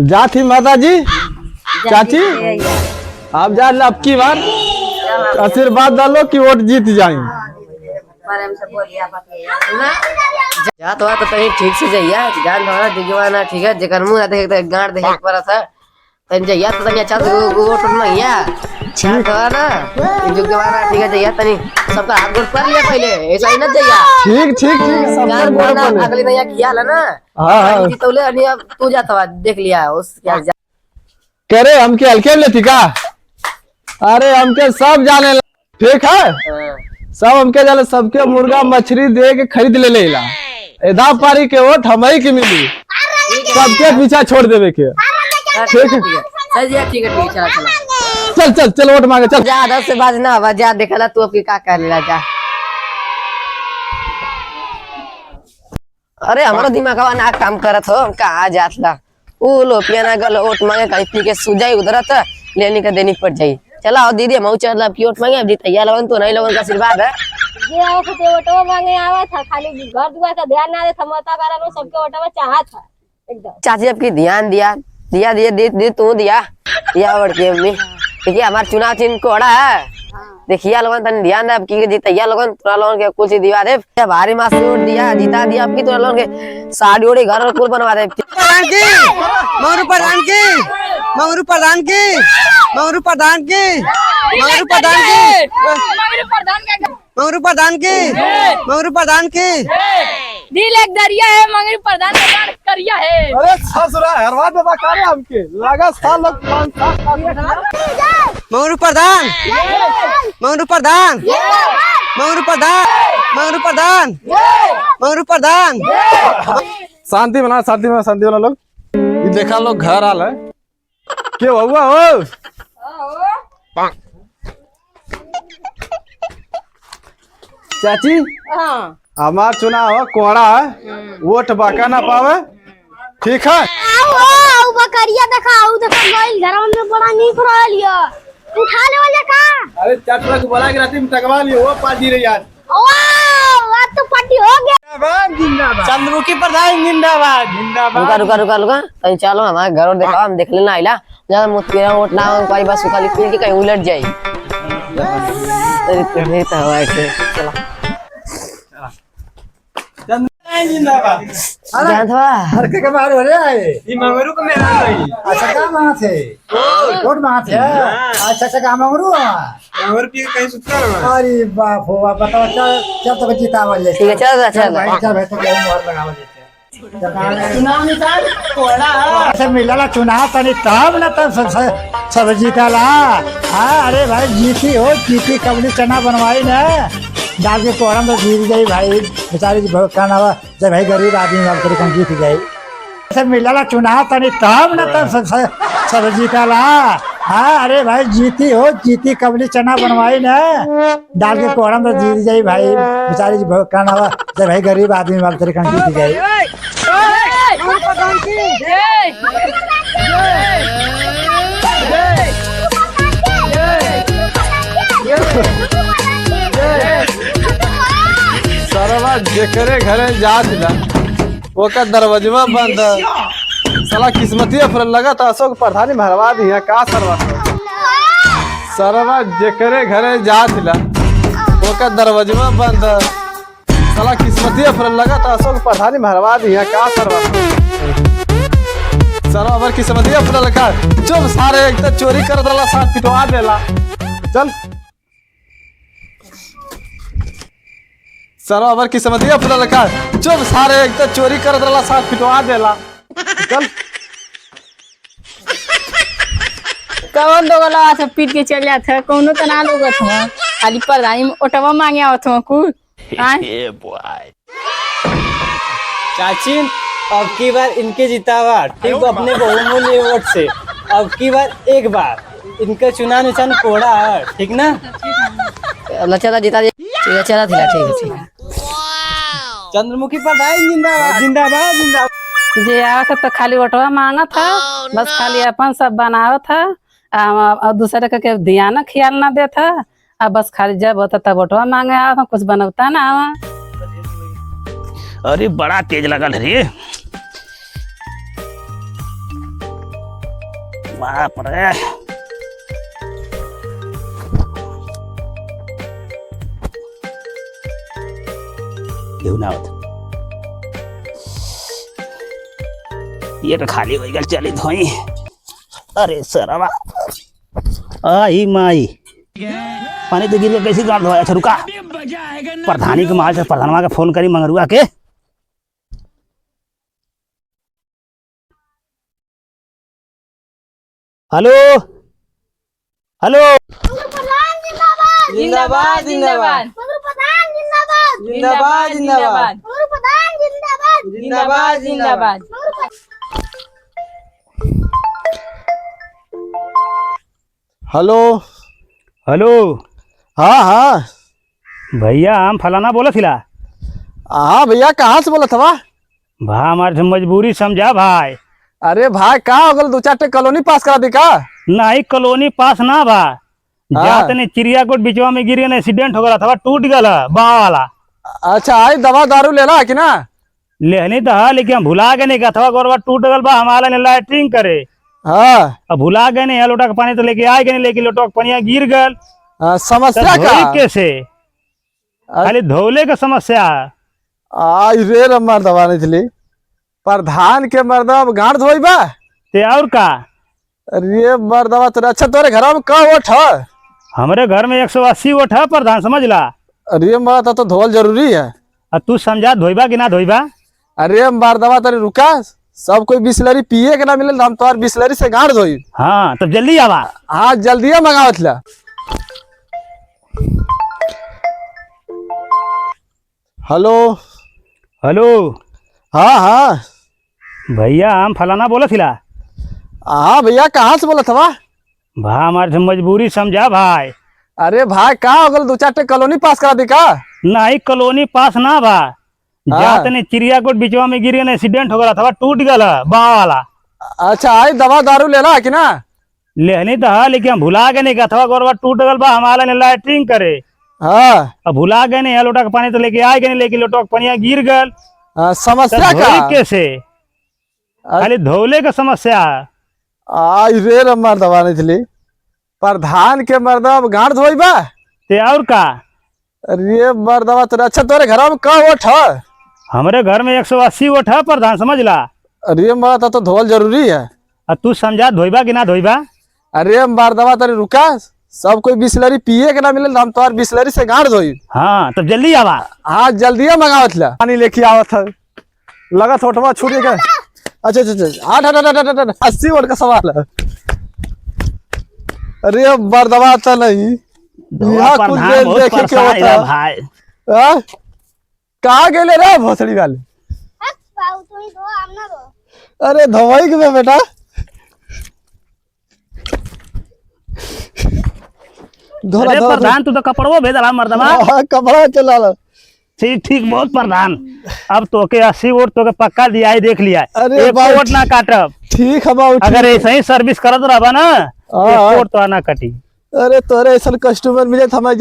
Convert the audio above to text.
जा थी माता जी चाची आप जा अब की बार आशीर्वाद डालो कि वोट जीत जाए। जा तो तनी ठीक से जइया जान थोड़ा जुगवाना ठीक है जेकर मुंह देख गांड देख पर था तनी जइया तो तनी अच्छा से वोट मंगिया छाड़ तो ना जुगवाना ठीक है जइया तनी सबका हाथ गोड़ कर लिया पहले ऐसा ही न जइया। ठीक ठीक ठीक सब जान बोलना अगली नया किया है ना। हां जीतौले अनि अब तू जाता देख लिया उस क्या कह रहे हमके हल्के में लेती का। अरे हमके सब जाने ठीक है सब हमके जाने सबके मुर्गा मछली दे के खरीद ले लेला एदा पारी के वोट हमई के मिली सबके पीछा छोड़ देवे के ठीक है चल जा ठीक है चला चला चल चल चल वोट मांगे चल जा 10 से बाज ना आवा जा देखला तू अब का कर लेला जा। अरे हमारा दिमागवा ना काम करत हो कहां जात ला ऊ लोपिया ना गल वोट मांगे कहीं के सुजाई उधरत लेने का देनी पड़ जाई। चला और दीदी मऊ चल अब वोट मांगे अब जीतैया लगन तो नहीं लगन का आशीर्वाद है जे आओ के वोटवा मांगे आवा था खाली घर दुआर का ध्यान ना दे समता बारा में सबके वोटवा चाहत था एकदम। चाची अब की ध्यान दिया दिया दिया दे तू दिया वोट के मम्मी देखिए हमार चुनाव चिन्ह कोड़ा है देखिए लोगन तन ध्यान दे अब की जीतैया लोगन तोरा लोगन के कुछ दिवा दे भारी मास वोट दिया जीता दिया अब की तोरा लोगन के साड़ी ओड़ी घर और कुल बनवा दे मंगरू प्रधान की मंगरू प्रधान की मंगरू प्रधान की मंगरू प्रधान की मंगरू प्रधान की मंगरू प्रधान की दिल एक दरिया है मंगरू प्रधान का करिया है। अरे ससुरा हरवा देबा करे हमके लगा साल लोग 5 साल मंगरू प्रधान मंगरू प्रधान मंगरू प्रधान मंगरू प्रधान मंगरू प्रधान शांति बना लोग ये देखा लोग घर आल है क्या हुआ हो चाची हमार चुनाव कोड़ा है वोट बाका ना पावे ठीक है आओ बकरिया दिखाओ देखा गइल घर में बड़ा नीक रहल या उठा ले वाले का। अरे चाचा को बोला कि रात में टकवा लियो वो पार्टी रे यार वाह आज तो पार्टी हो गया जिंदाबाद चंद्रमुखी प्रधान जिंदाबाद जिंदाबाद। रुका कहीं चलो हमारे घर और देखा हम देख लेना आइला ज्यादा मुत के वोट ना कोई बस खाली खुल के कहीं उलट जाए अरे तो हवा है चला जिंदाबाद। जान था हर के बाहर हो रहा है ये मंगरू को मेरा नहीं अच्छा का वहां थे वोट वहां थे अच्छा अच्छा का मंगरू मंगरू पी कहीं सुता रहा अरे बाप हो बाप बताओ चल तो जीता वाले ठीक है चल भाई चल भाई तो मोहर लगावा देते चुनाव निकाल कोड़ा अच्छा मिलला चुनाव तनी तब ना तब सब जीताला। हां अरे भाई जीती हो जीती कबली चना बनवाई ना डाल के कोड़ा तो जीत गई भाई बेचारी खाना जब भाई गरीब आदमी बात करी कहीं जीत गई सब मिलला चुनाव तनी तब ना तब सब जीताला। हाँ अरे भाई जीती हो जीती कबली चना बनवाई ना डाल के कोड़ा तो जीत गई भाई बेचारी खाना जब भाई गरीब आदमी बात करी कहीं जीत गई। सरवा जेकरे घरे जात ला ओका दरवाजवा बंद साला किस्मतिया पर लगा था अशोक प्रधानी भरवा दिया का सरवा जेकरे घरे जात ला ओका दरवाजवा बंद साला किस्मतिया पर लगा था अशोक प्रधानी भरवा दिया का सरवा अबर किस्मतिया पर लगा जो सारे एक तो चोरी कर दला साथ पिटवा देला चल सरो अबर की समझिए पूरा लगा चुप सारे एक तो चोरी कर दला साथ पिटवा देला चल कौन दो गला से पीट के चल जात है कोनो तो ना लोग था खाली प्रधानी में ओटवा मांगे आवत हो कुल चाची अब की बार इनके जीतावा ठीक अपने बहुमूल्य वोट से अब की बार एक बार इनका चुनाव निशान कोड़ा है ठीक ना लचला जीता चला ठीक है चंद्रमुखी प्रधान जिंदाबाद जिंदाबाद जिंदाबाद। जे आवत तो खाली वोटवा मांगा था बस खाली अपन सब बनावा था और दूसरे के ध्यान ख्याल ना दे था अब बस खाली जब होता तब वोटवा मांगे आवा कुछ बनवता ना आवा। अरे बड़ा तेज लगल रे बाप रे। घेऊन आवत ये तो खाली हो गया चलित होई। अरे सरवा आई माई पानी तो गिर के कैसे गाड़ धोया। अच्छा रुका प्रधानी के माल से प्रधानवा के फोन करी मंगरुआ के। हेलो हेलो जिंदाबाद जिंदाबाद जिंदाबाद जिंदाबाद जिंदाबाद जिंदाबाद। हेलो हेलो हाँ हाँ भैया हम फलाना बोला थिला। हाँ भैया कहाँ से बोला था वाह? भा हमारे मजबूरी समझा भाई। अरे भाई कहाँ हो गल 2-4 कॉलोनी पास करा दी का? नहीं कॉलोनी पास ना बा जात ने चिड़ियाकोट बिचवा में गिरी ने एक्सीडेंट हो गया था टूट गया बाँ वाला। अच्छा आई दवा दारू लेला कि ना? लेहनी तो हाँ लेकिन हम भुला गए नहीं का था गोरवा टूट गल बा हमारा ने लाइटिंग करे। हाँ अब भुला गए नहीं लोटा का पानी तो लेके आए गए नहीं लेकिन लोटा का पानी गिर गल। समस्या का कैसे खाली धोले का समस्या। आई रे मर्दवा नहीं थी प्रधान के मर्दवा गांड धोई बा ते और का। अरे मर्दवा तो अच्छा तोरे घर में का वोट है? हमारे घर में 180 वोट है प्रधान समझ ला। अरे मर्द तो धोल जरूरी है। अब तू समझा धोईबा कि ना धोईबा। अरे मर्दवा तेरे रुका सब कोई बिस्लरी पिए के ना मिले हम तो बिस्लरी से गांड धोई। हाँ तब जल्दी आवा। हाँ जल्दी मंगावत ला। हेलो हेलो हाँ हाँ भैया हम फलाना बोला थिला। हाँ भैया कहाँ से बोला था वाह? भा हमारे मजबूरी समझा भाई। अरे भाई कहाँ हो गल 2-4 कॉलोनी पास करा दी का? नहीं कॉलोनी पास ना बा जात ने चिड़ियाकोट बिचवा में गिरी ने एक्सीडेंट हो गया था टूट गया बाँ वाला। अच्छा आई दवा दारू लेला कि ना? लेहनी तो हाँ लेकिन हम भुला गए नहीं का था गोरवा टूट गल बा हमारा ने लाइटिंग करे। हाँ अब भुला गए नहीं लोटा का पानी तो लेके आए गए नहीं लेकिन लोटा का पानी गिर गल। समस्या का कैसे खाली धोले का समस्या। आई रे मर्दवा नहीं थी प्रधान के मर्दवा गांड धोई बा ते और का। अरे मर्दवा तो अच्छा तोरे घर में का वोट है? हमारे घर में 180 वोट है प्रधान समझ ला। अरे मर्द तो धोल जरूरी है। अब तू समझा धोईबा कि ना धोईबा। अरे मर्दवा तेरे रुका सब कोई बिस्लरी पिए के ना मिले हम तो बिस्लरी से गांड धोई। हाँ तब जल्दी आवा। हाँ जल्दी मंगावत ला। पानी लेके आवत है लगा थोटवा छूट गया। अच्छा अच्छा अच्छा 80 वोट का सवाल है। अरे मर्दवा तो नहीं यहाँ कुछ देर देखे के होता भाई। कहाँ गेले रे भोसड़ी वाले? अरे धोई के में बेटा अरे प्रधान तू तो कपड़वा भेजला मर्दवा। हाँ कपड़ा चला ला। ठीक ठीक बहुत प्रधान। अब तो के 80 वोट तो के पक्का दिया है देख लिया। अरे एक वोट ना काटब। ठीक है बाबू अगर ऐसे ही सर्विस करत रहबा ना हाँ। एक वोट तो ना कटी। अरे तोरे ऐसा कस्टमर मिले हमारे